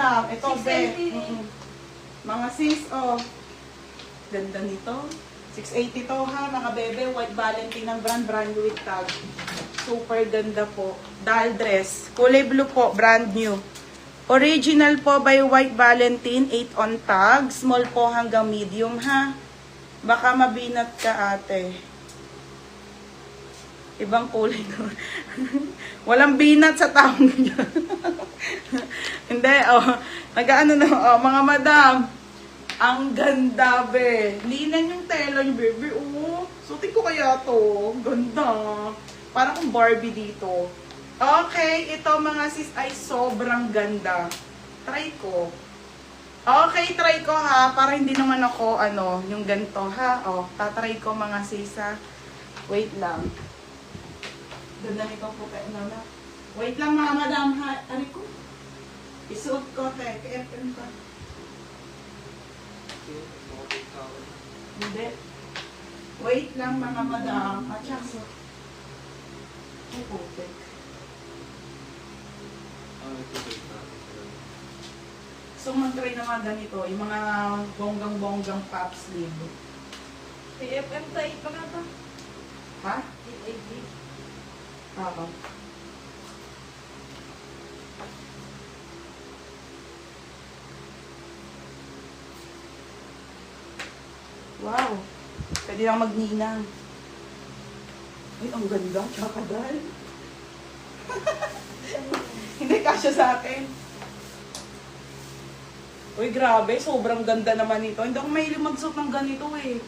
madam. Ito, be. 680. Mga sis, oh. Ganda nito. 680 to ha, mga bebe. White Valentine ng brand new with tag. Super ganda po. Doll dress. Kulay blue po, brand new. Original po by White Valentine, 8 on tag. Small po hanggang medium ha. Baka mabinat ka ate. Ibang kulay no. Walang binat sa taong niya. Hindi, oh. Nag-ano na, oh, mga madam. Ang ganda, be. Linan yung tela niyo, bebe. Oh, sutin ko kaya to. Ganda. Parang kung Barbie dito. Okay, ito mga sis ay sobrang ganda. Try ko. Okay, try ko ha. Para hindi naman ako, ano, yung ganito ha. Oh, tatry ko mga sis ha. Wait lang. Ganda nito po kayo na. Wait lang mga madam ha. Ari ko. Isuot ko, te. KFM pa. Hindi. Wait lang mga madam. Atsyang. Puputik. So, mag-try naman ganito. Yung mga bonggang-bonggang pop sleeve. PFM tayo pa nga ba? Ha? 880. Oo. Wow. Pwede lang magninang. Ay, ang ganda. Tsaka dahil. Hindi kasya sa akin. Uy, grabe. Sobrang ganda naman ito. Hindi ako mahilig magsuot ng ganito eh.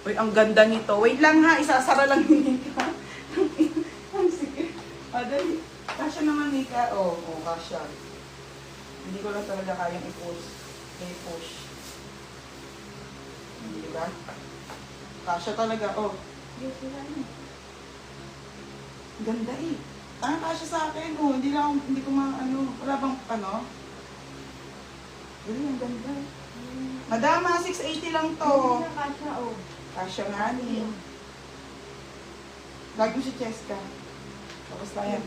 Uy, ang ganda nito. Wait lang ha. Isasara lang ni Nika. Sige. Dali. Kasya naman Nika. Oo, kasya. Hindi ko lang talaga kayang i-push. I-push. Hindi ba? Kasya talaga. Oh. Ganda eh. Kasya sa akin. Oh, hindi ko ano. Wala bang ano? Dali, ang ganda. Madama, 680 lang to. Hindi na kasha, oh. Kasya nga ni. Lagi mo si Cheska. Tapos na yan.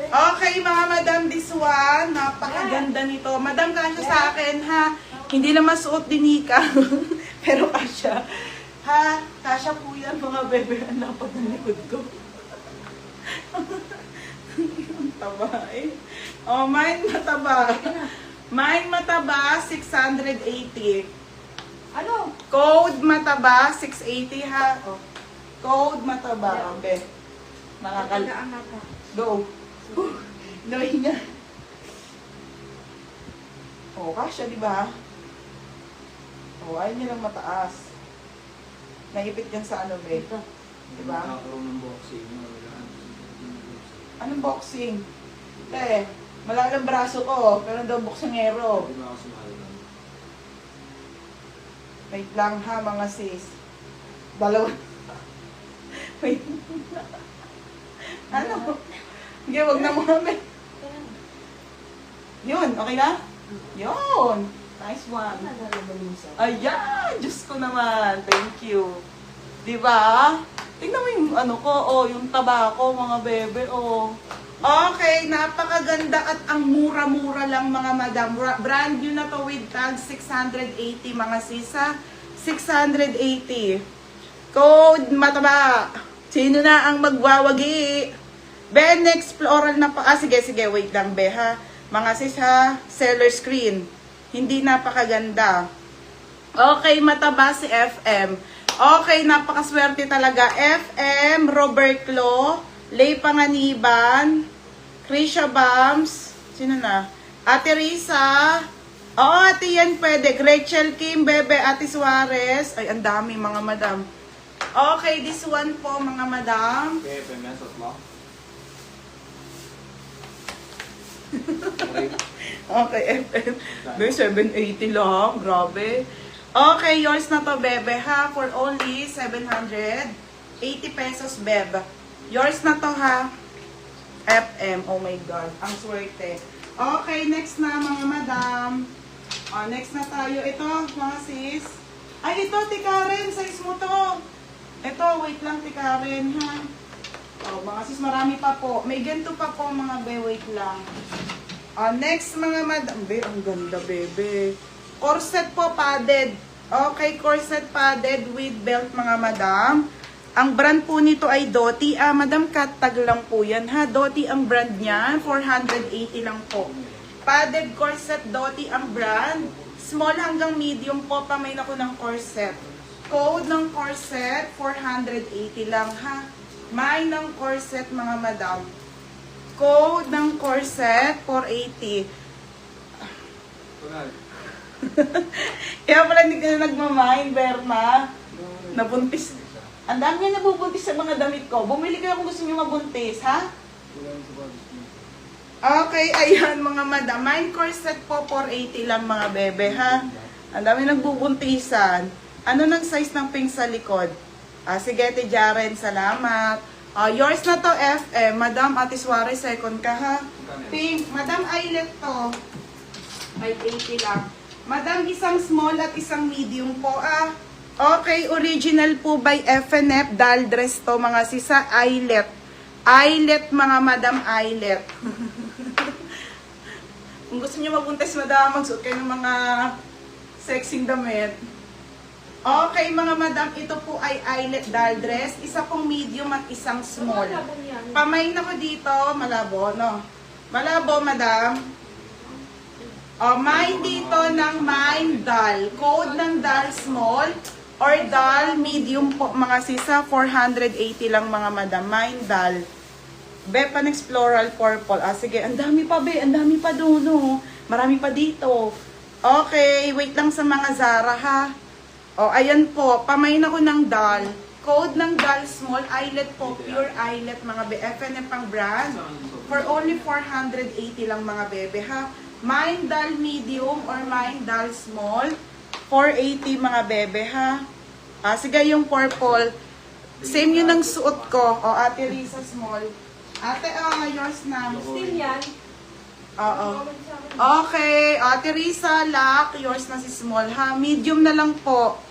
Okay, mga madam, this one. Napakaganda nito. Madam, kasya sa akin, ha? Hindi na masuot din Nika. Pero kasya. Ha? Kasya po yan, mga bebe. Ang lapad ng likod ko. Ang taba eh. Oh, mine mataba. Mine mataba, 680. Ano? Code mataba, 680 ha. Oh. Code mataba. Okay. Nakakalaan na ka. Go. Gawin niya. Oh, kasya, di ba? Oh, ayun niya lang mataas. Naipit yan sa ano, be. Di ba? Nakakaroon ng boxing. Anong boxing? Malalang braso ko, pero daw boksingero. Hindi ba ako sumali lang? Wait lang ha, mga sis. Dalawa. Wait. Ano? Hindi, wag na muna. Yun, okay na? Yun. Nice one. Ayan! Diyos ko naman. Thank you. Diba? Tingnan mo yung ano ko, oh, yung taba ko, mga bebe, oh. Okay, napakaganda at ang mura-mura lang mga madam. Brand new na to with tag, 680 mga sisa. 680. Code mataba. Sino na ang magwawagi? Ben, next floral na pa. Sige, wait lang, be, ha. Mga sis, ha. Seller screen. Hindi napakaganda. Okay, mataba si FM. Okay, napakaswerte talaga. FM, Robert Clo, Lay Panganiban, Krisha Bams, sino na? Ate Risa. Oo, ate yan pwede. Gretchen Kim, Bebe, Ate Suarez. Ay, ang dami mga madam. Okay, this one po mga madam. Okay, pemesot mo. Okay, FM. Be, 780 lang. Grabe. Okay, yours na to, Bebe, ha? For only 780 pesos, Bebe. Yours na to, ha? FM. Oh my God. Ang swerte. Okay, next na, mga madam. Next na tayo. Ito, mga sis. Ay, ito, Tikaren. Size mo to. Ito, wait lang, Tikaren, ha? Mga sis, marami pa po. May ganito pa po, mga be. Wait lang. Next mga madam. Be, ang ganda, bebe. Corset po, padded. Okay, corset padded with belt mga madam. Ang brand po nito ay Doty. Madam, tag lang po yan ha. Doty ang brand niya. 480 lang po. Padded corset, Doty ang brand. Small hanggang medium po, pamain ako ng corset. Code ng corset, 480 lang ha. May ng corset mga madam. Code ng corset, 480. Pagkal. Kaya pala hindi ka na nagmamain, Berna. Nabuntis. Ang dami nga nabubuntis sa mga damit ko. Bumili kayo kung gusto niyo mabuntis, ha? Okay, ayan mga madam. Mine corset po, 480 lang mga bebe, ha? Ang dami nagbubuntisan. Ano ng size ng pink sa likod? Sige, Ate Jaren, salamat. Yours na to, FM. Madam, Ate Suarez, second ka, ha? Pink. Madam, eyelet to. 580 lang. Madam, isang small at isang medium po, Okay, original po by FNF. Doll dress to, mga sisa. Eyelet. Eyelet, mga madam, eyelet. Kung gusto niyo mabuntis, madam, magsuot kayo ng mga sexing damit. Okay, mga madam, ito po ay eyelet doll dress. Isa pong medium at isang small. Pamain ako dito, malabo, no? Malabo, madam. Mine dito ng mine doll. Code ng doll small or doll medium po, mga sisa. 480 lang, mga madam. Mine doll. Bepan Exploral Purple. Sige, ang dami pa, be. Ang dami pa doon, no? Marami pa dito. Okay, wait lang sa mga Zara, ha? Ayan po. Pamain ako ng doll. Code ng doll small. Eyelet po. Pure eyelet, mga be. FNF ang brand. For only 480 lang, mga bebe, ha? Mine doll medium or mine doll small. 480, mga bebe, ha? Sige, yung purple. Same yun ang suot ko. Ate Risa small. Ate, yours na. Still yan. Oo. Okay, Ate Risa, lock. Yours na si small, ha? Medium na lang po.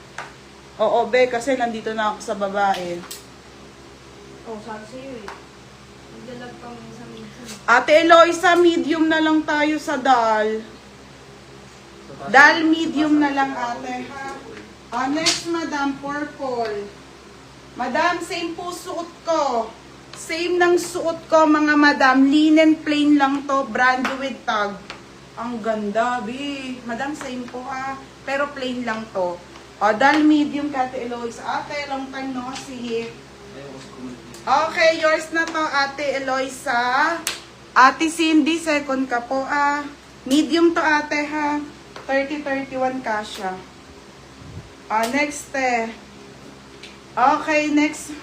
Oo, be, kasi nandito na ako sa babae. Sabi sa'yo eh. Nagdalag pang isang minsan. Ate Eloisa, medium na lang tayo sa doll. Doll medium na lang, ate, ha? Next, madam, purple. Madam, same po suot ko. Same ng suot ko, mga madam. Linen plain lang to, brand with tag. Ang ganda, bi. Madam, same po, pero plain lang to. Doll medium, Ate Eloisa. Ate, long time no see. Okay, yours na to, Ate Eloisa. Ate Cindy, second ka po, Medium to, ate, ha? 30-31 kasha. Next, Okay, next.